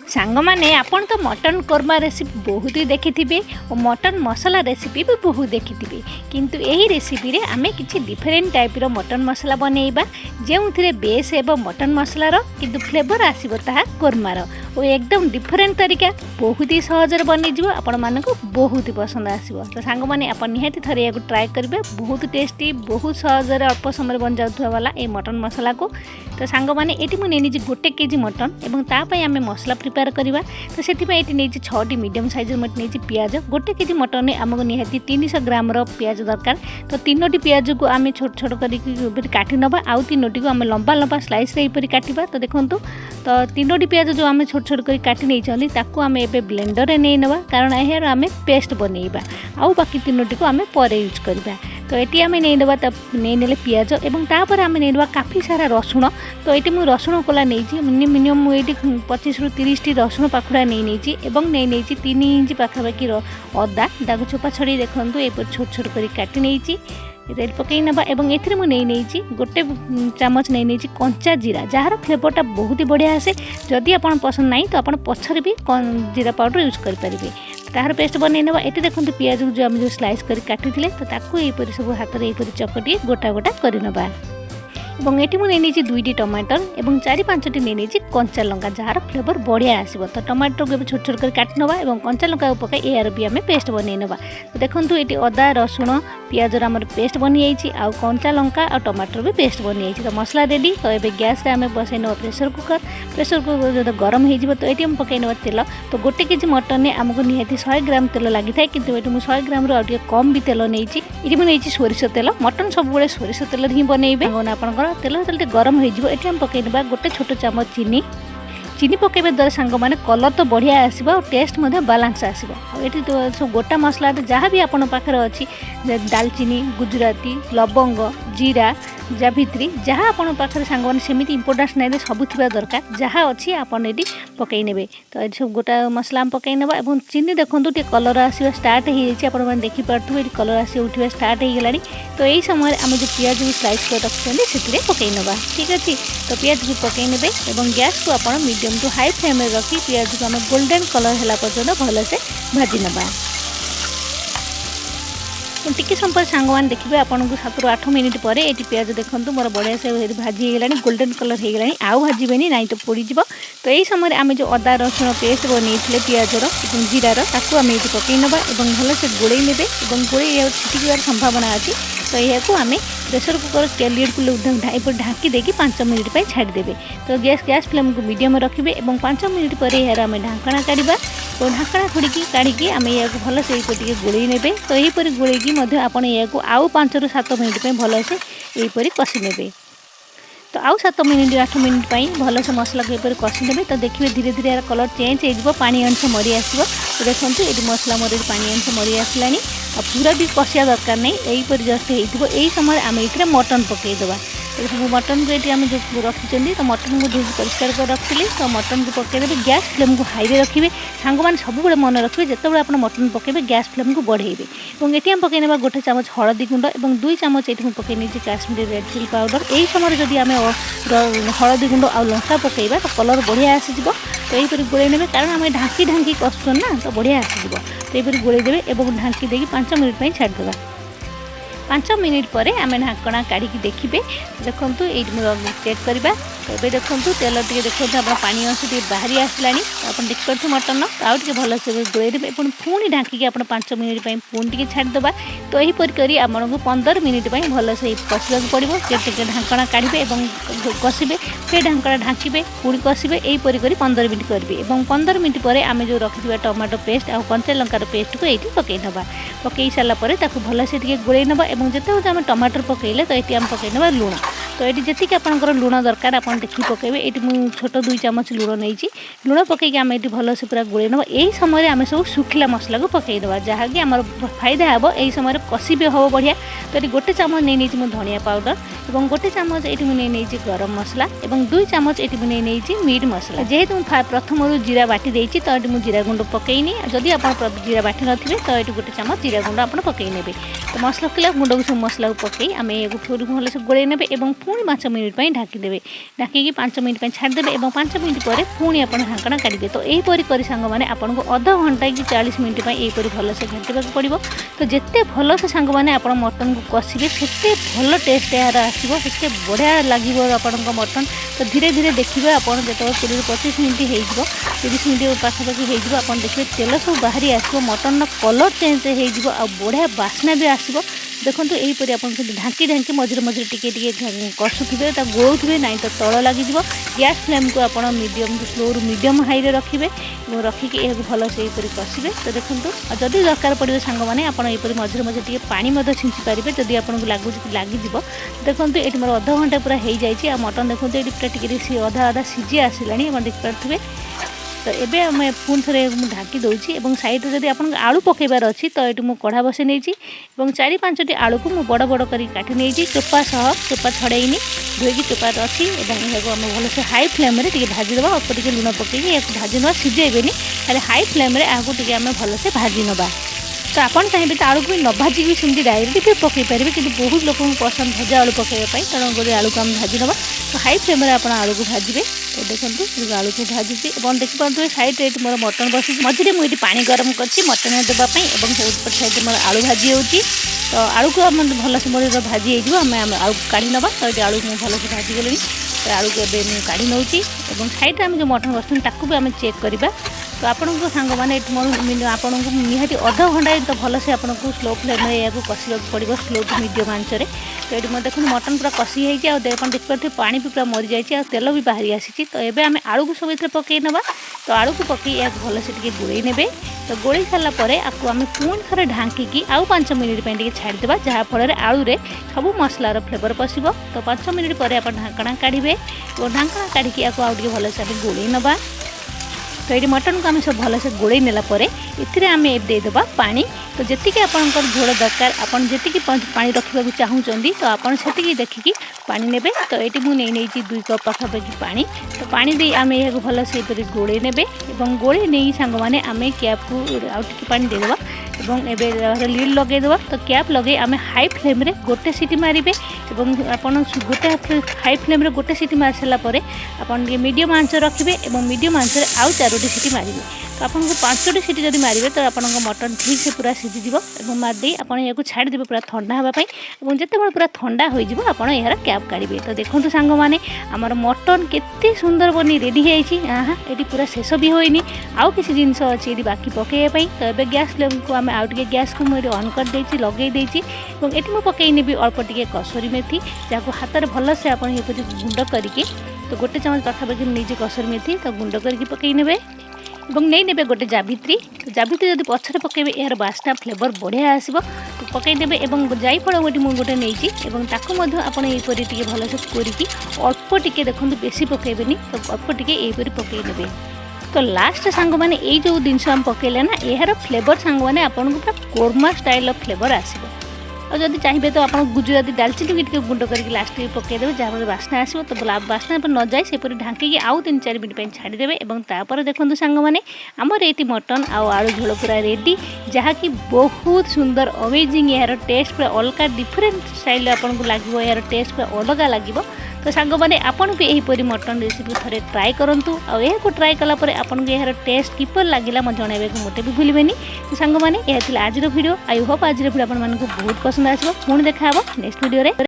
सांग मैंने आपन तो मटन कोरमा रेसिपी बहुत ही देखी और मटन मसला रेसिपी भी बहुत देखी किंतु यही रेसिपी रे आमे किछि डिफरेंट टाइप रो मटन मसला बनैबा जो बेस हेब मटन मसलार किंतु फ्लेवर आसीबो ताहा कोरमार और एकदम डिफरेंट तरीका बहुत ही सहज बनी जीवो आपण मानको बहुत ही पसंद आसीबो। तो सांग माने आपन निहाती थरे याको ट्राई करबे बहुत टेस्टी बहुत सहज अल्प समय बन जाउथवा वाला ए मटन मसला को। तो सांग माने एटी मु नेनी जी 1 केजी मटन एवं ता पई आमे मसला प्रिपेयर करवा। तो से ये 6टी मीडियम साइज मट पियाज 1 केजी मटन आमको निहाती 300 ग्राम पियाज दरकार। तो 3टी पियाज को आम छोट छोट कर काटी नवा आउ 3टी को आम लंबा लंबा स्लाइस रे काटिबा। तो देखो तो 3टी पियाज जो आम छोट छोट कर काटी नहीं ताकू आम ए ब्लेंडर रे नहीं नवा कारण यार आम पेस्ट बनैबा आउ बाकी 3टी को आम पर यूज करवा। तो ये आम नहीं नवा नहीं नेले पियाज एवं तापर आम नहीं नवा काफ़ी सारा रसुण। तो ये मुझे रसुण कोला नहीं मिनिमम मुझे 25 ରୁ 30 टी रसुण पाखुड़ा नहीं 3 इंच पाखापाखि अदा दाग चोपा छड़ी देखूँ ये छोट छोट कर काटी नहीं रेड पकई नवा एवं एथरे मु नहीं 1 चामच नहीं कंचा जीरा जार फ्लेवरटा बहुत ही बढ़िया आसे। जदि आपन पसंद नहीं तो आपन पछरे भी जीरा पाउडर यूज कर पारिबे तार पेस्ट बनै नवा। एटी देखंतु पियाज जो हम जो स्लाइस कर काटिथिले तो ताकू एपरि सब हाथ रे एपरि चकटी गोटा गोटा करि नबा। एवं एटी मु नहीं 2टी टमाटर एवं 4-5टी नहीं कंचा लंका जार फ्लेवर बढ़िया आसो। तो टमाटर को छोट छोट कर काट नवा एवं कंचा लंका पकाई यार भी आम पेस्ट बनै नवा। तो देखंतु एटी अदा रसुण पियाज आम पेस्ट बनी जाइए आउ कंचा लंका और टमाटर भी पेस्ट बनी जाइए। तो मसला रेडी। तो ये गैस रे आम बसई नवा प्रेसर कुकर जो गरम हो तो ये पकई नवा तेल। तो 1 केजी मटन ने आमको निहाती 100 ग्राम तेल लगी था किंतु ये 100 ग्राम रो कम भी तेल नहीं ये मुझे सोरिष तेल मटन सब बड़े सोरिष तेल ही बनइबे आपंकर तेल तेल गरम हो आम पकई नवा 1 छोट चामच चीनी पकेबा द्वारा सांग माने कलर तो बढ़िया आसीबा और टेस्ट मध्य बैलेंस आसीबा। एठी तो सब गोटा मसला जहाँ भी आपन पाखरे अछि दालचीनी गुजराती लवंग जीरा जाभित्री जहाँ आपन पाखरे सांग माने सेमिति इंपोर्टेंस नै सब थिबा दरकार जहाँ अछि आपन एठी पकई नेबे। तो ए सब गोटा मसला हम पकई नेबा एवं चीनी देखंतु टे कलर आसीबा स्टार्ट हो जाइए आपन माने देखि पारथु एठी कलर आसी उठिबा स्टार्ट हो गेलानी। तो एही समय हम जो पियाज को स्लाइस कर रखछन्ती सेतिरे पकई नेबा ठीक अछि। तो पियाज को पकई नेबे एवं गैस को आपन मीडियम टू हाई फ्लेम में रखी पियाज को आम गोल्डन कलर है पर्यटन भलसे भाजी नवा। टिके समय सांग मैंने देखिए आपन को 7 ରୁ 8 मिनिट पर ये पियाज देखूँ मोर बढ़िया से भाजी होगा गोल्डन कलर हो गला आउ भाजबे ना तो पोड़ीज। तो यही समय आम जो अदा रसुण पेस्ट बनी पियाजर और जीरार ताकू आम ये पकई नवा और भलसे गोड़े ने गोड़े छिटिकार संभावना अच्छी। तो यह आम प्रेसर कुकर के लिड को ढाँकी देकी 5 मिनिट पर छाड़देवे। तो गैस फ्लेम को मीडियम रखिए और 5 मिनिट पर यार आम ढाकणा काढ़ा और ढाकणा खोड़ी काढ़ी आम या भलसे गोड़े ने। तो यहीपर गोड़े आपड़ या आउ 5 ରୁ 7 मिनिट भलसे यहीपर कषि ने। तो आउ 7 मिनिट 8 मिनिट भलसे मसला को यपर कषि ने। तो देखिए धीरे धीरे यार कलर चेंज हो पानी अंश मरी आसो। तो देखो ये मसला मरी पानी अंश मरी आसला पूरा भी कषिया दरकार नहीं यहीपर जस्ट हो समय आम ये मटन पकईदेवा। तो मटन को ये आम जो रखी तो मटन को धोई परिष्कार कर रखी। तो मटन को पकईदेवे गैस फ्लेम को हाई रे रखिए सांग मैंने सब मन रखिए जिते आप मटन पकईबे गैस फ्लेम को बढ़ेबे। और ये आम पकईने 1 चामच हलदी गुंड और 2 चामच ये पकई नहीं काश्मीरी रेड चिली पाउडर। यही समय जब आम हलदी गुंड आ लंका पकईबा तो कलर बढ़िया आसीज। तो यहीपर गोड़े ने कारण आम ढाँकी ढाँकी कषुन ना तो बढ़िया आसीज। तो यहीपर गोड़े देवे और ढाँकी देकी 5 मिनिट छाड़देवा। 5 मिनिट पर आम ढाकणा काढ़ी देखिए देखूँ ये चेक करवा। तो ये देखूँ तेल टे देखो आप पानी अंश टे बाहरी आसला आप देखिए मटन आउ टे भलसे गोड़े देवे पुणी ढाँकी आप 5 मिनिट पुणी टे छाड़देवा। तो यहीपर कर आपको 15 मिनिट भलसे कषा पड़ो टे ढाकणा काढ़े और कषिबे फिर ढाकणा ढाँकबे पुणी कषिबे यहीपर कर 15 मिनिट करेंगे। और 15 मिनिट पर आम जो रखी टमाटो पेस्ट आ कंचा लंकार पेस्ट को ये पकई नवा। पकई सारापर भलसे गोड़े नवा और जिते आम टमाटर पकईले तो ये आम पकई नवा लुण। तो ये जी आपंकर लुण दरकार आप देखिए पकईबे। ये मुझे छोट 2 चामच लुण नहीं लुण पकईकि आम ये भलसे पूरा गोड़े नवा। यही समय आम सब शुखिला मसला को पकईदेवा जहाँकि आम फायदा हे यही समय कषि भी हम बढ़िया। तो ये 1 चामच नहीं मुझे धनिया पाउडर और 1 चामच ये मुझे नहीं गरम मसला और 2 चामच ये मुझे नहीं मीट मसला। जेहेतु प्रथम जीरा बाटी देती तो ये मुझे जीरा गुंड पकईनी जदि आप जीरा बाटी नथिबे तो ये 1 चामच जीरा गुंड आप पकई नेबे। तो मसला किला गुंड को सब मसला को पकई आम या भलसे गोड़े ने पुणी 5 मिनिट ढाकीदेवे ढाकी 5 मिनिट छाड़देवे और 5 मिनिट पर पुणी आप ढाकना काढ़े। तो यहीपरी कर सांग मैंने आपको अध घंटा कि 40 मिनिट यहीपरी भलसे घाटा पड़ो। तो जिते भलसे सांग मैंने आप मटन को कषिबे से भल टेस्ट यार आसो से बढ़िया लगे आपंक मटन। तो धीरे धीरे देखिए आप जो 20-25 मिनिट हो 30 मिनिट पाखापाखि हो देखिए तेल सब बाहरी आसो मटन कलर चेंज हो बढ़िया बास्ना भी आसो। देखो यहीपरि आप ढाँकी ढाँकी मझे मझे टे कषुवे गोलुवे ना तो तल लगे। गैस फ्लेम को आप मीडियम स्लो रू मीडियम हाई रे रखिए और रखिकी यह भल से यहीपरि कषिबे। तो देखो जदि दरकार पड़े सांग मैंने आपड़ी मझे मझे टे पानी छींची पारे जदि आपको लगुच लगे। देखो ये मोर अध घंटा पूरा हो जाए मटन देखो ये पूरा टे अधा अधा सीझी आसला आप देखिपे। तो ये आम पुणी थे ढाकी दूसरी और सैड्रे जब आप आलू पकेबार अच्छी तो ये कढ़ा बसई नहीं 4-5टी आलू को बड़ बड़ कर काटी नहीं चोपा सह चोपा छड़ेनी धोईकी चोपा अच्छी आम भलसे हाई फ्लेम भाजीदे अल्प टे लुण पकईकि या भाजी ना सिझेबेनी खाली हाई फ्लेम आपको आम भलसे भाजी नवा। तो आप चाहिए तो आलू को न भाजिकी सेमती डायरेक्ट भी पकई पारे कि बहुत लोक पसंद भजा आलू पकड़ाई तेणु गोटे आलू को आम भाजी नवा। तो हाई फ्लेम आप आलू को भाजबे। तो देखो आलू को भाजुची और देखिए सैड्रे मोर मटन बस मझे मुझे पानी गरम करती मटन देवाई और सैड्रे मोर आलू भाजी होती। तो आलू को आम भलसे मोर भाजी होम आलू को काढ़ी नवा। तो ये आलू को भलसे भाजीगली तो आलू को एवं काढ़ी नौची और सैड्रे आम जो मटन बस ताकू भी आम चेक करवा। तो आपको सांग मैंने आपको निहाती अध घंटा तो भलसे आपको स्लो फ्लेम या कषा पड़ो स्लो टू मीडियम आंचरे। तो ये देखो मटन पूरा कषि होती देखिए पानी भी पूरा मरी जाए तेल भी बाहरी आसी। तो ये आम आलू को सब ये पकई नवा। तो आलू को पकई या भलसे टे गोड़े ने। तो गोड़े सारापर आपको आम पुणी थे ढाँकी आउ 5 मिनिट छाड़देवा जहाँफल आलू रे सब मसलार फ्लेवर पशिब। तो 5 मिनिट पर आप ढाकना काढ़े और ढाकना काढ़ी आउ भलसे आम गोड़े नवा। तो ये मटन को आम सब भलसे गोड़े नेलापर ये आम देदेबा पानी। तो जी आपंकर झोल दरकार आपड़ी पानी रखा चाहूँगी तो आपकी देखिकी पानी ने। तो ये मुझे 2 कप पाखापाखि पानी। तो पानी दे आम यह भलसे गोड़े ने और गोड़े नहीं सांग मैंने आम कैप को आउ पानी देदेबा और ए लिड लगेदेवा। तो कैप लगे आम हाई फ्लेम गोटे सीटी मारे और आप गोटे हाई फ्लेम गोटे सीटी मार सारापर आप मीडियम आंच रखिए और मीडियम आंच आउ 4टी सीटी मारे। तो आपको 5टी सीटी जब मारे तो आप मटन ठीक से पूरा सीझीज और मारदे आप छाड़देवे पूरा ठंडा हाँपाई और जिते पूरा ठंडा हो यार कैप काढ़े। तो देखो सांग मैंने आमर मटन केते सुंदर बनी रेडी ये पूरा शेष भी होनी आउ किसी जिनस अच्छी ये बाकी पकईवाई। तो ये गैस फ्लेम को आम आउ टे गैस को मुझे अन कर लगे और ये मुझे पकईनेबी अल्प टे कसुरी मेथी जहाँ हाथ में भलसे आप गुंड करके। तो गोटे चामच पाखापाखि नहीं कसुरी मेथी तो गुंड करके पकईने और नहीं ने गोटे जावित्री। तो जावित्री जब पछरे पकेबे यार बास्ना फ्लेवर बढ़िया आसो। तो पकईदेवे और जायफल गोटे मुझे नहीं आपड़ी टे भलसे कोरिकी अल्प टे देखो बेसी पकईबेनी तो अल्प टे यहीपरि पकईने। तो लास्ट सांग मैंने ये जो जिनस आम पकईले ना यार फ्लेवर सांग मैंने आपको पूरा कोरमा स्टाइल फ्लेवर आसो। और जब चाहिए तो आप गुजराती दालचीनी भी गुंड करके लास्ट में पकईदेवे जहाँ बास्ना आसो। तो बास्ना न जाए सेपरी ढाँकी आउ 3-4 मिनिट छाड़देवे और तापर देखो सांग मैंने आमर ये मटन आलू झोल पूरा रेडी जहाँकि बहुत सुंदर अमेजिंग यार टेस्ट पूरा अलग डिफरेंट स्टाइल आपको लगे यार टेस्ट पूरा अलग लगे। तो सांग मैंने आपन भी यहीपरि मटन रेसिपी थे ट्राए करूँ और ट्राए कलापर आपको यार टेस्ट किपर लगे मैं जनइबा मोटे भी भूलें। तो सांग मैंने यह आज भिडियो आई होप आज भिडियो आपको बहुत पसंद आसो। पुणी देखा नेक्स्ट भिडियो।